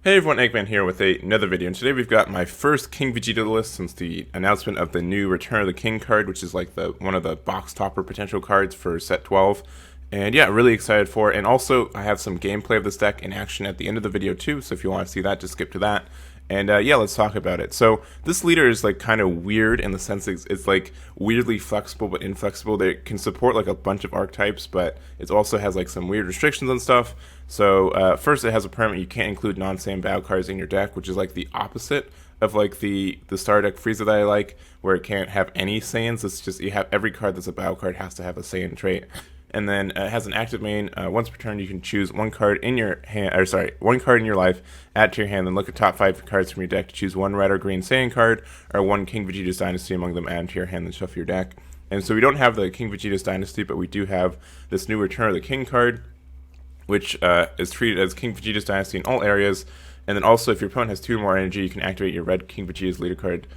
Hey everyone, Egman here with another video, and today we've got my first King Vegeta list since the announcement of the new Return of the King card, which is like one of the box topper potential cards for set 12. And yeah, really excited for it. And also, I have some gameplay of this deck in action at the end of the video too, so if you want to see that, just skip to that. And yeah, let's talk about it. So this leader is like kind of weird in the sense it's like weirdly flexible but inflexible. They can support like a bunch of archetypes, but it also has like some weird restrictions and stuff. So first, it has a permanent you can't include non-Saiyan battle cards in your deck, which is like the opposite of like the Star deck Frieza that I like, where it can't have any Saiyans. It's just you have every card that's a battle card has to have a Saiyan trait. And then it has an active main. Once per turn, you can choose one card in your hand, or sorry, one card in your life, add to your hand, then look at top 5 cards from your deck to choose one red or green Saiyan card, or one King Vegeta's Dynasty among them, add to your hand, then shuffle your deck. And so we don't have the King Vegeta's Dynasty, but we do have this new Return of the King card, which is treated as King Vegeta's Dynasty in all areas. And then also, if your opponent has 2 or more energy, you can activate your red King Vegeta's leader card,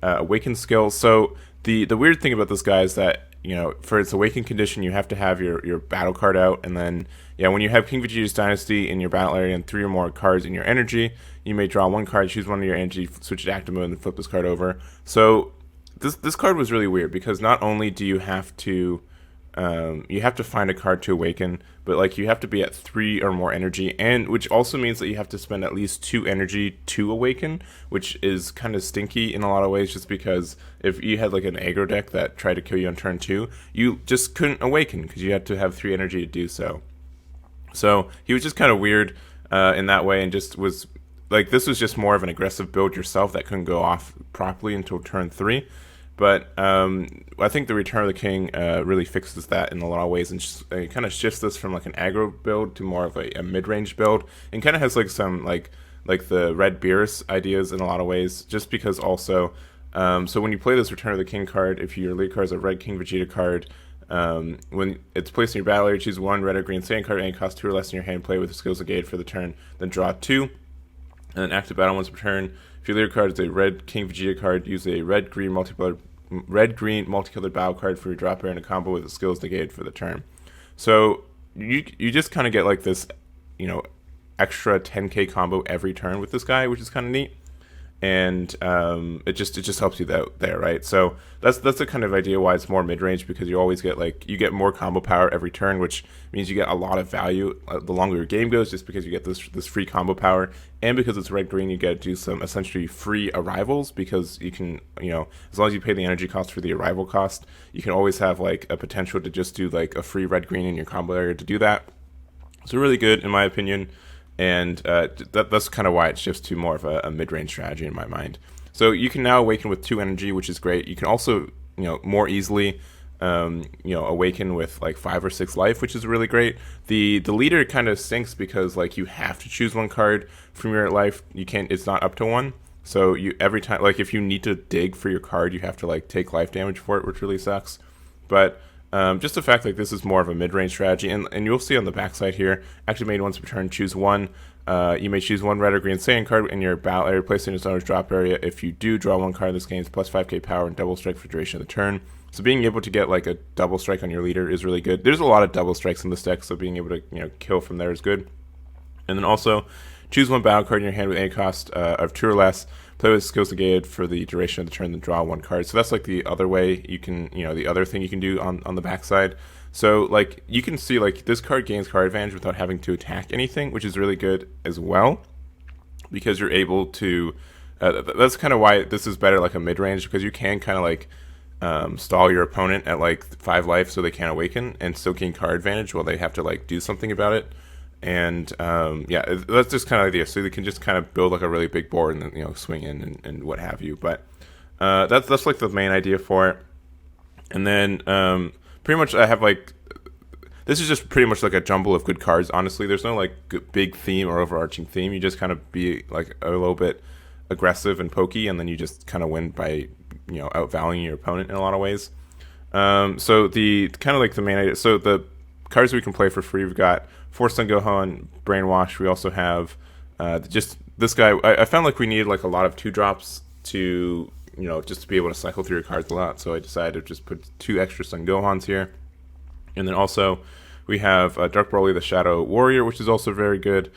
Awaken skill. So the weird thing about this guy is that, you know, for its awakened condition, you have to have your battle card out, and then yeah, when you have King Vegeta's Dynasty in your battle area and 3 or more cards in your energy, you may draw one card, choose one of your energy, switch it to active mode, and flip this card over. So this card was really weird because not only do you have to find a card to awaken, but like you have to be at 3 or more energy, and which also means that you have to spend at least 2 energy to awaken, which is kind of stinky in a lot of ways, just because if you had like an aggro deck that tried to kill you on turn 2, you just couldn't awaken because you had to have 3 energy to do so. So he was just kind of weird in that way, and just was like, this was just more of an aggressive build yourself that couldn't go off properly until turn 3. But I think the Return of the King really fixes that in a lot of ways, and it kind of shifts this from like an aggro build to more of a mid-range build, and kind of has like some like the Red Beerus ideas in a lot of ways, just because also, so when you play this Return of the King card, if your lead card is a red King Vegeta card, when it's placed in your battle area, choose one red or green Saiyan card, and it costs 2 or less in your hand, play with the skills negated for the turn, then draw 2, and then active battle once per turn. If your leader card is a red King Vegeta card, use a red-green multicolored battle card for your drop area in a combo with the skills negated for the turn. So you just kind of get like this, you know, extra 10k combo every turn with this guy, which is kind of neat. And it just helps you there, right? So that's the kind of idea why it's more mid-range, because you always get you get more combo power every turn, which means you get a lot of value the longer your game goes, just because you get this free combo power, and because it's red-green, you get to do some essentially free arrivals, because you can, you know, as long as you pay the energy cost for the arrival cost, you can always have like a potential to just do like a free red-green in your combo area to do that. So really good in my opinion. And that's kind of why it shifts to more of a mid-range strategy in my mind. So you can now awaken with 2 energy, which is great. You can also, you know, more easily, awaken with like 5 or 6 life, which is really great. The leader kind of stinks because like you have to choose one card from your life. You can't. It's not up to 1. So you every time, like if you need to dig for your card, you have to like take life damage for it, which really sucks. But just the fact like this is more of a mid-range strategy, and you'll see on the backside here, activate once per turn, choose one. You may choose one red or green Saiyan card in your battle area, place it in its owner's drop area. If you do, draw one card. This gains plus 5k power and double strike for the duration of the turn. So being able to get like a double strike on your leader is really good. There's a lot of double strikes in this deck, so being able to, you know, kill from there is good. And then also, choose one battle card in your hand with a cost of 2 or less. Play with skills negated for the duration of the turn, then draw one card. So that's like the other way you can, you know, the other thing you can do on the backside. So like you can see like this card gains card advantage without having to attack anything, which is really good as well, because you're able to. That's kind of why this is better like a mid range, because you can kind of like stall your opponent at like 5 life so they can't awaken and still gain card advantage while they have to like do something about it. And yeah, that's just kind of the idea. So they can just kind of build like a really big board and then, you know, swing in and what have you. But that's like the main idea for it. And then pretty much I have like, this is just pretty much like a jumble of good cards. Honestly, there's no like big theme or overarching theme. You just kind of be like a little bit aggressive and pokey, and then you just kind of win by, you know, outvaluing your opponent in a lot of ways. So the kind of like the main idea. So the cards we can play for free, we've got Force Sun Gohan, Brainwash. We also have just this guy. I found like we needed like a lot of 2-drops to, you know, just to be able to cycle through your cards a lot. So I decided to just put 2 extra Sun Gohans here. And then also we have Dark Broly, the Shadow Warrior, which is also very good.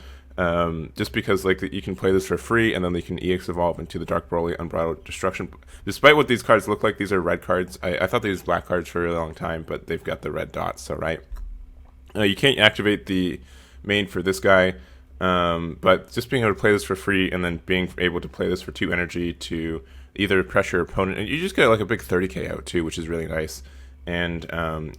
just because like you can play this for free, and then they can EX evolve into the Dark Broly Unbridled Destruction. Despite what these cards look like, these are red cards. I thought these were black cards for a really long time, but they've got the red dots, so right. You can't activate the main for this guy, but just being able to play this for free and then being able to play this for 2 energy to either pressure your opponent, and you just get like a big 30k out too, which is really nice. And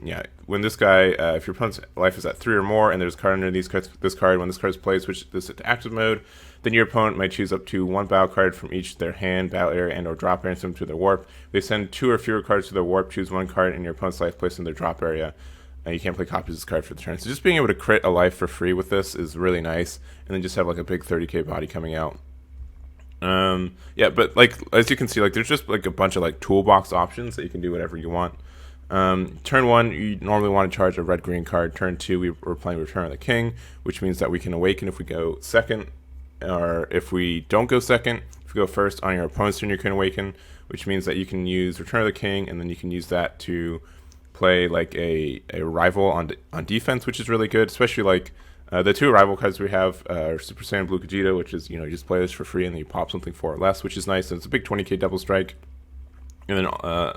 yeah, when this guy, if your opponent's life is at 3 or more, and there's a card under these cards, this card, when this card is played, switch this to active mode, then your opponent might choose up to 1 battle card from each their hand, battle area, and or drop area, and send them to their warp. They send 2 or fewer cards to their warp, choose 1 card in your opponent's life placed in their drop area. You can't play copies of this card for the turn. So just being able to crit a life for free with this is really nice, and then just have like a big 30k body coming out. Yeah, but like as you can see, like there's just like a bunch of like toolbox options that you can do whatever you want. Turn 1, you normally want to charge a red-green card. Turn 2, we're playing Return of the King, which means that we can awaken if we go second, or if we don't go second, if we go first on your opponent's turn, you can awaken, which means that you can use Return of the King, and then you can use that to play like a rival on defense, which is really good, especially like the 2 rival cards we have are Super Saiyan Blue Vegeta, which is, you just play this for free and then you pop something for it less, which is nice, and it's a big 20k double strike. And then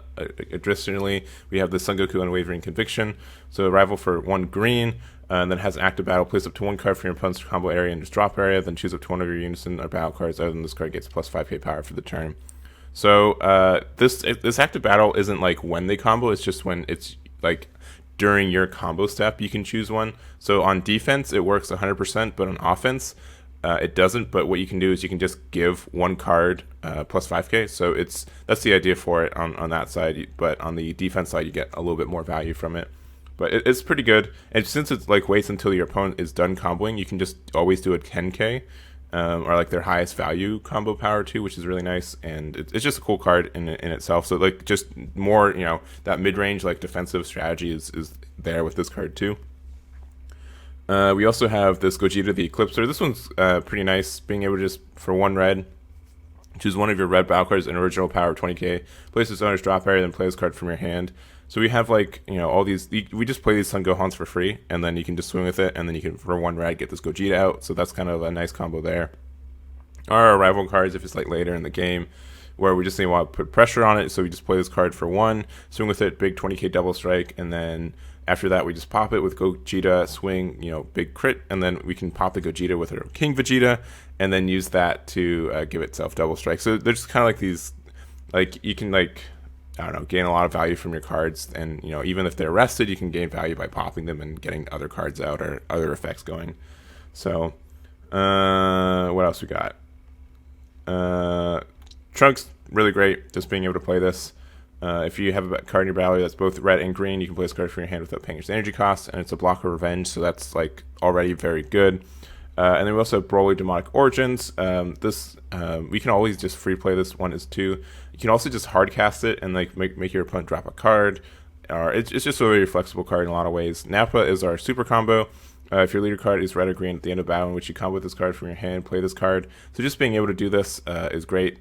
additionally, we have the Son Goku Unwavering Conviction, so a rival for 1 green, and then has an active battle, place up to 1 card from your opponent's combo area and just drop area, then choose up to 1 of your unison or battle cards other than this card gets plus 5k power for the turn. So this active battle isn't like when they combo, it's just when it's like during your combo step you can choose one. So on defense it works 100%, but on offense it doesn't. But what you can do is you can just give 1 card plus 5k, so that's the idea for it on that side, but on the defense side you get a little bit more value from it. But it's pretty good, and since it's like waits until your opponent is done comboing, you can just always do a 10k or like their highest value combo power too, which is really nice, and it's just a cool card in itself. So like just more, that mid-range like defensive strategy is there with this card too. We also have this Gogeta the Eclipser. This one's pretty nice, being able to just for 1 red choose 1 of your red battle cards, an original power of 20k, place its owner's drop area, then play this card from your hand. So we have like, all these, we just play these Son Gohans for free, and then you can just swing with it, and then you can, for 1 red, get this Gogeta out. So that's kind of a nice combo there. Our rival cards, if it's like later in the game, where we just want to put pressure on it, so we just play this card for 1, swing with it, big 20k double strike, and then after that we just pop it with Gogeta, swing, big crit, and then we can pop the Gogeta with our King Vegeta, and then use that to give itself double strike. So there's kind of like these, like you can like, I don't know, gain a lot of value from your cards, and even if they're rested, you can gain value by popping them and getting other cards out or other effects going. So what else we got? Trunks, really great, just being able to play this. If you have a card in your battle that's both red and green, you can play this card from your hand without paying its energy cost, and it's a block of revenge, so that's like already very good. And then we also have Broly Demonic Origins. We can always just free play this one as 2. You can also just hard cast it and like make your opponent drop a card. It's just a very flexible card in a lot of ways. Nappa is our super combo. If your leader card is red or green at the end of battle in which you combo with this card from your hand, play this card. So just being able to do this is great,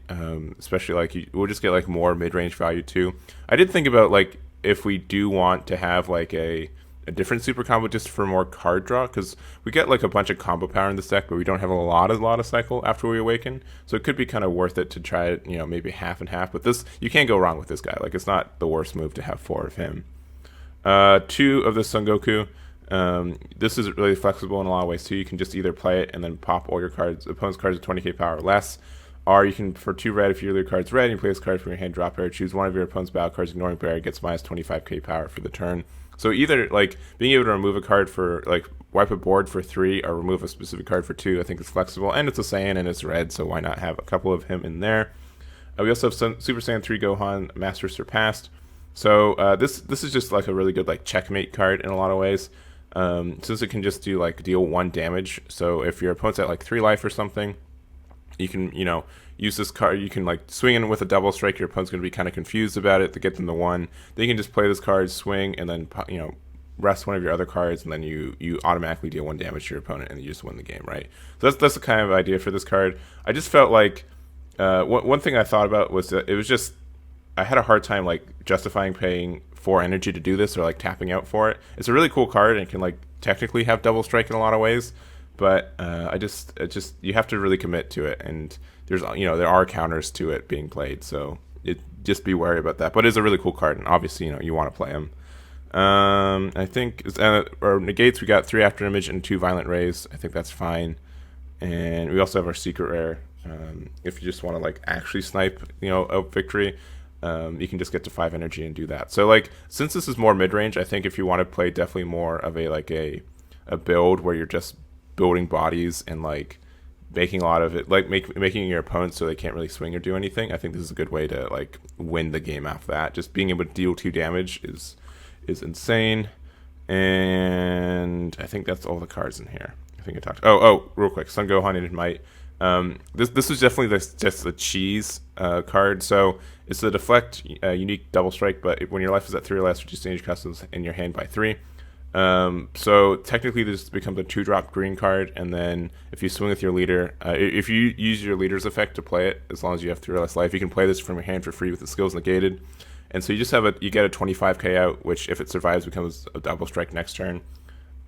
especially like we'll just get like more mid-range value too. I did think about like if we do want to have like a different super combo just for more card draw, because we get like a bunch of combo power in this deck, but we don't have a lot of cycle after we awaken, so it could be kind of worth it to try it, maybe half and half. But this, you can't go wrong with this guy. Like it's not the worst move to have 4 of him. 2 of the Son Goku. This is really flexible in a lot of ways too. You can just either play it and then pop all your opponent's cards with 20k power or less, or you can, for 2 red, if your leader card's red and you play this card from your hand, drop area, choose 1 of your opponent's battle cards ignoring barrier, gets minus 25k power for the turn. So either like being able to remove a card for like wipe a board for 3 or remove a specific card for 2, I think is flexible, and it's a Saiyan and it's red, so why not have a couple of him in there. We also have Super Saiyan 3 Gohan Master Surpassed. So this is just like a really good like checkmate card in a lot of ways. Since it can just do like deal 1 damage, so if your opponent's at like 3 life or something, you can use this card. You can like swing in with a double strike. Your opponent's going to be kind of confused about it to get them to 1. Then you can just play this card, swing, and then rest 1 of your other cards, and then you automatically deal 1 damage to your opponent, and you just win the game, right? So that's the kind of idea for this card. I just felt like one thing I thought about was that it was just, I had a hard time like justifying paying 4 energy to do this, or like tapping out for it. It's a really cool card and it can like technically have double strike in a lot of ways, but it just you have to really commit to it, and there's there are counters to it being played, so just be wary about that. But it's a really cool card, and obviously you want to play him. I think our negates, we got 3 After Image and 2 Violent Rays. I think that's fine, and we also have our secret rare. If you just want to like actually snipe a victory, you can just get to 5 energy and do that. So like since this is more mid range, I think if you want to play definitely more of a build where you're just building bodies and like making a lot of it, like making your opponents so they can't really swing or do anything, I think this is a good way to like win the game after that. Just being able to deal 2 damage is insane. And I think that's all the cards in here. I think I talked. Oh, real quick, Sun Gohan and Might. This is definitely just the cheese card. So it's a deflect unique double strike, but when your life is at 3 or less, reduce danger costs in your hand by 3. So technically this becomes a 2-drop green card, and then if you swing with your leader, if you use your leader's effect to play it, as long as you have 3 or less life, you can play this from your hand for free with the skills negated. And so you just you get a 25k out, which if it survives becomes a double strike next turn.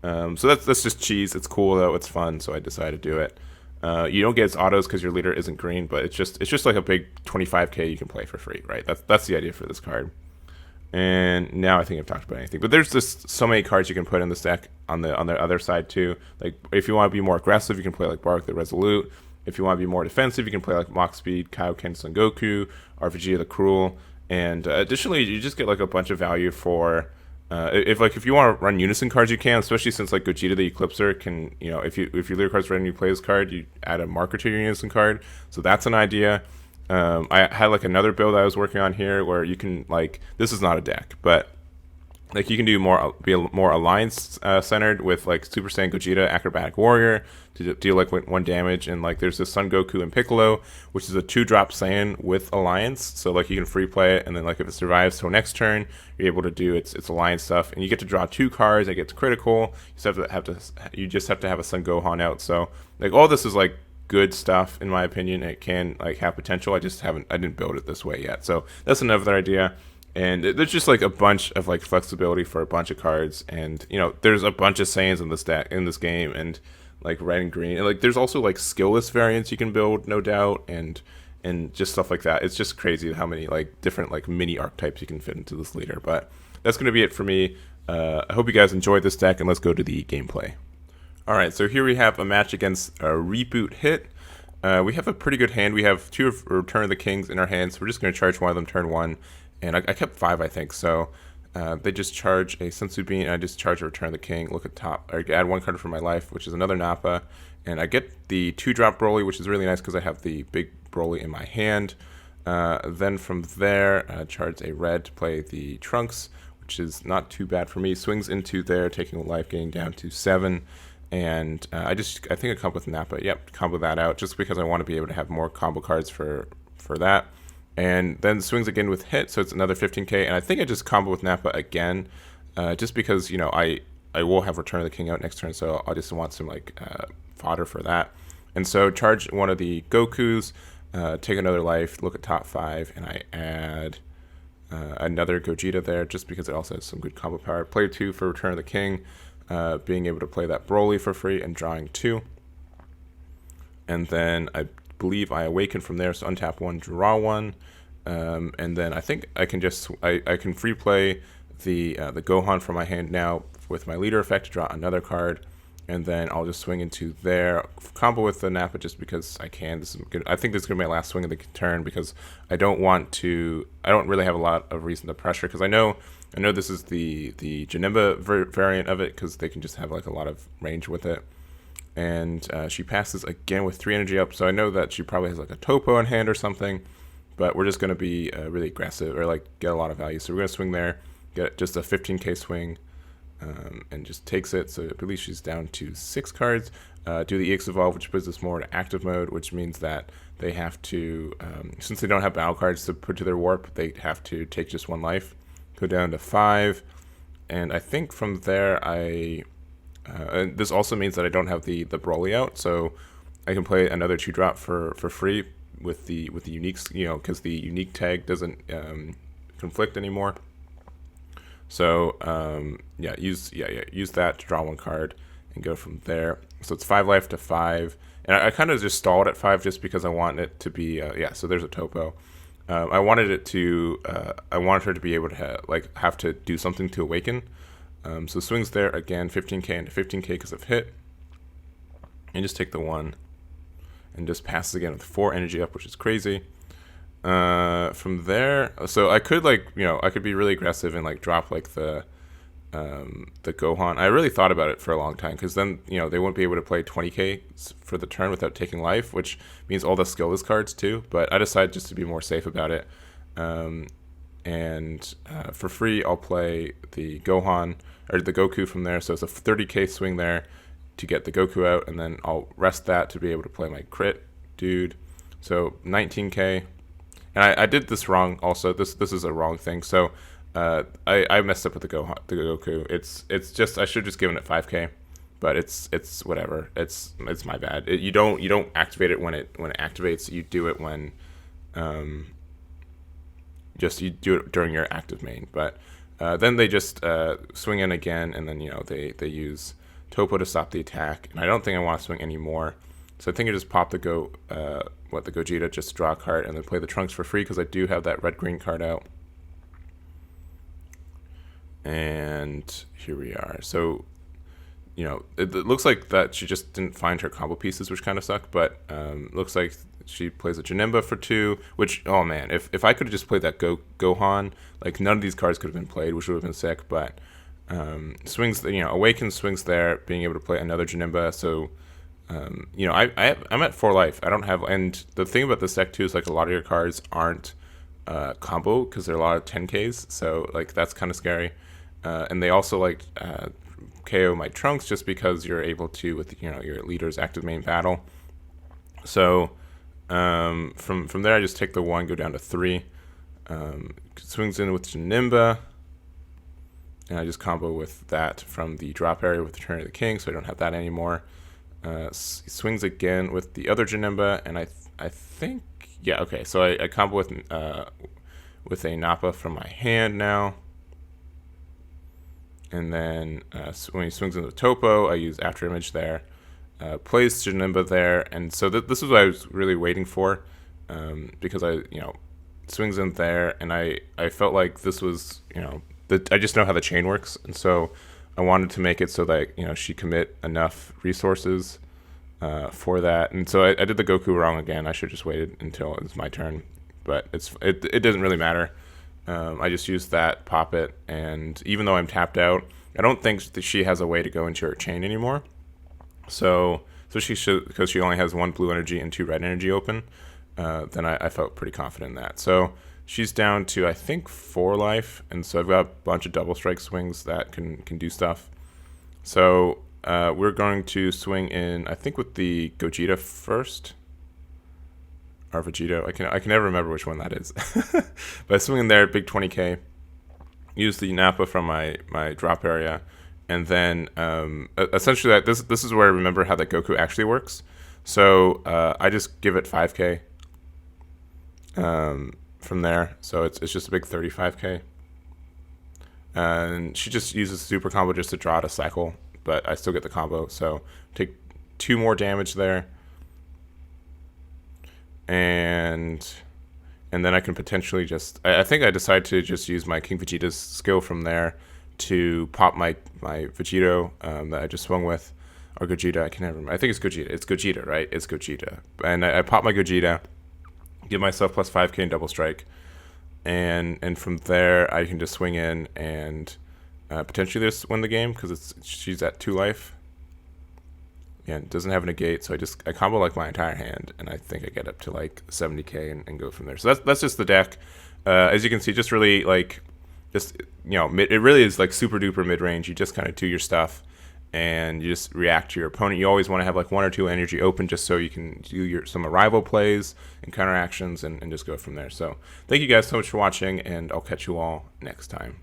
So that's just cheese. It's cool though, it's fun, so I decided to do it. You don't get its autos because your leader isn't green, but it's just like a big 25k you can play for free, right? That's the idea for this card. And now I think I've talked about anything, but there's just so many cards you can put in this deck on the other side too. Like if you want to be more aggressive, you can play like Bark the Resolute. If you want to be more defensive, you can play like Mach Speed, Kaioken Son Goku, or Vegeta the Cruel. And additionally, you just get like a bunch of value for if you want to run unison cards, you can, especially since like Gogeta the Eclipser can, if your leader card's ready and you play this card, you add a marker to your unison card. So that's an idea. I had like another build I was working on here where you can like, this is not a deck, but like you can do be more alliance centered with like Super Saiyan Gogeta Acrobatic Warrior to deal like 1 damage, and like there's this Son Goku and Piccolo, which is a 2-drop Saiyan with alliance. So like you can free play it, and then like if it survives till next turn, you're able to do its alliance stuff, and you get to draw 2 cards. It gets critical. You just have to have a Son Gohan out. So like all this is like good stuff in my opinion. It can like have potential. I didn't build it this way yet. So that's another idea. And there's just like a bunch of like flexibility for a bunch of cards, and there's a bunch of Saiyans in this game, and like red and green, and like there's also like skillless variants you can build, no doubt, and just stuff like that. It's just crazy how many like different like mini archetypes you can fit into this leader. But that's gonna be it for me. I hope you guys enjoyed this deck, and let's go to the gameplay. All right, so here we have a match against a Reboot Hit. We have a pretty good hand. We have 2 Return of the Kings in our hands. So we're just gonna charge one of them turn 1. And I kept 5, I think. So they just charge a Sensu Bean, and I just charge a Return of the King. Look at top. I add 1 card for my life, which is another Nappa. And I get the 2-drop Broly, which is really nice because I have the big Broly in my hand. Then from there, charge a red to play the Trunks, which is not too bad for me. Swings into there, taking a life, getting down to 7. And I think I combo with Nappa. Yep, combo that out just because I want to be able to have more combo cards for that. And then swings again with Hit, so it's another 15k. And I think I just combo with Nappa again, just because I will have Return of the King out next turn, so I just want some like fodder for that. And so charge one of the Gokus, take another life, look at top 5, and I add another Gogeta there, just because it also has some good combo power. Play 2 for Return of the King, being able to play that Broly for free and drawing 2. And then I believe I awaken from there, so untap 1, draw 1, and then I think I can just I can free play the Gohan from my hand now with my leader effect to draw another card, and then I'll just swing into there, combo with the Nappa just because I can. This is good. I think this is gonna be my last swing of the turn because I don't really have a lot of reason to pressure, because I know this is the Janemba variant of it, because they can just have like a lot of range with it. And she passes again with 3 energy up, so I know that she probably has like a Topo in hand or something, but we're just going to be really aggressive, or like get a lot of value. So we're going to swing there, get just a 15k swing, and just takes it. So I believe she's down to 6 cards. Do the EX Evolve, which puts us more to active mode, which means that they have to, since they don't have battle cards to put to their warp, they have to take just 1 life, go down to 5, and I think from there and this also means that I don't have the Broly out, so I can play another 2-drop for free with the uniques, because the unique tag doesn't conflict anymore. So use that to draw 1 card, and go from there. So it's 5 life to 5. And I kind of just stalled at 5 just because I want it to be, yeah, so there's a topo. I wanted it to, I wanted her to be able to have to do something to awaken. So swings there again, 15k into 15k because of hit. And just take the 1. And just passes again with 4 energy up, which is crazy. From there, so I could I could be really aggressive and drop the Gohan. I really thought about it for a long time because then they wouldn't be able to play 20k for the turn without taking life, which means all the skillless cards too. But I decided just to be more safe about it. And for free, I'll play the Gohan or the Goku from there. So it's a 30k swing there to get the Goku out, and then I'll rest that to be able to play my crit dude. So 19k. And I did this wrong also. This is a wrong thing. So I messed up with the Goku. It's just I should have just given it 5k, but it's whatever. It's my bad. You don't activate it when it activates. You do it when you do it during your active main. But then they just swing in again, and then they use Topo to stop the attack. And I don't think I want to swing anymore. So I think I just pop the Gogeta, just draw a card, and then play the Trunks for free because I do have that red-green card out. And here we are. So, it looks like that she just didn't find her combo pieces, which kind of suck. But looks like she plays a Janemba for 2, which, oh man, if I could have just played that Gohan, none of these cards could have been played, which would have been sick. But swings, Awaken swings there, being able to play another Janemba. So, I'm at 4 life. I don't have, and the thing about this deck too is a lot of your cards aren't combo because they're a lot of 10Ks. So that's kind of scary. And they also KO my Trunks just because you're able to with your leader's active main battle. So from there I just take the 1, go down to 3. Swings in with Janemba, and I just combo with that from the drop area with Return of the King, so I don't have that anymore. Swings again with the other Janemba, and I think, yeah, okay, so I combo with a Nappa from my hand now. And then when he swings into the Topo, I use After Image there. Plays Janemba there, and so this is what I was really waiting for, because I swings in there, and I felt like this was I just know how the chain works, and so I wanted to make it so that she commit enough resources for that, and so I did the Goku wrong again. I should have just waited until it was my turn, but it doesn't really matter. I just used that, pop it, and even though I'm tapped out, I don't think that she has a way to go into her chain anymore. So she should, because she only has 1 blue energy and 2 red energy open. Then I felt pretty confident in that. So she's down to I think 4 life, and so I've got a bunch of double strike swings that can do stuff. So we're going to swing in, I think, with the Gogeta first. Or Vegeta. I can never remember which one that is. But I swing in there, big 20k. Use the Nappa from my drop area. And then essentially this is where I remember how the Goku actually works. So I just give it 5k from there. So it's just a big 35k. And she just uses super combo just to draw to cycle, but I still get the combo. So take 2 more damage there. And then I can potentially just, I think I decide to just use my King Vegeta's skill from there to pop my Vegito that I just swung with, or Gogeta, I can never remember. I think it's Gogeta. It's Gogeta, right? It's Gogeta. And I pop my Gogeta, give myself plus 5k in double strike, and from there I can just swing in and potentially just win the game because she's at 2 life. Yeah, it doesn't have a negate, so I combo my entire hand, and I think I get up to 70k and go from there. So that's just the deck. As you can see, just really it really is super duper mid range. You just kind of do your stuff, and you just react to your opponent. You always want to have 1 or 2 energy open just so you can do some arrival plays and counter actions and just go from there. So thank you guys so much for watching, and I'll catch you all next time.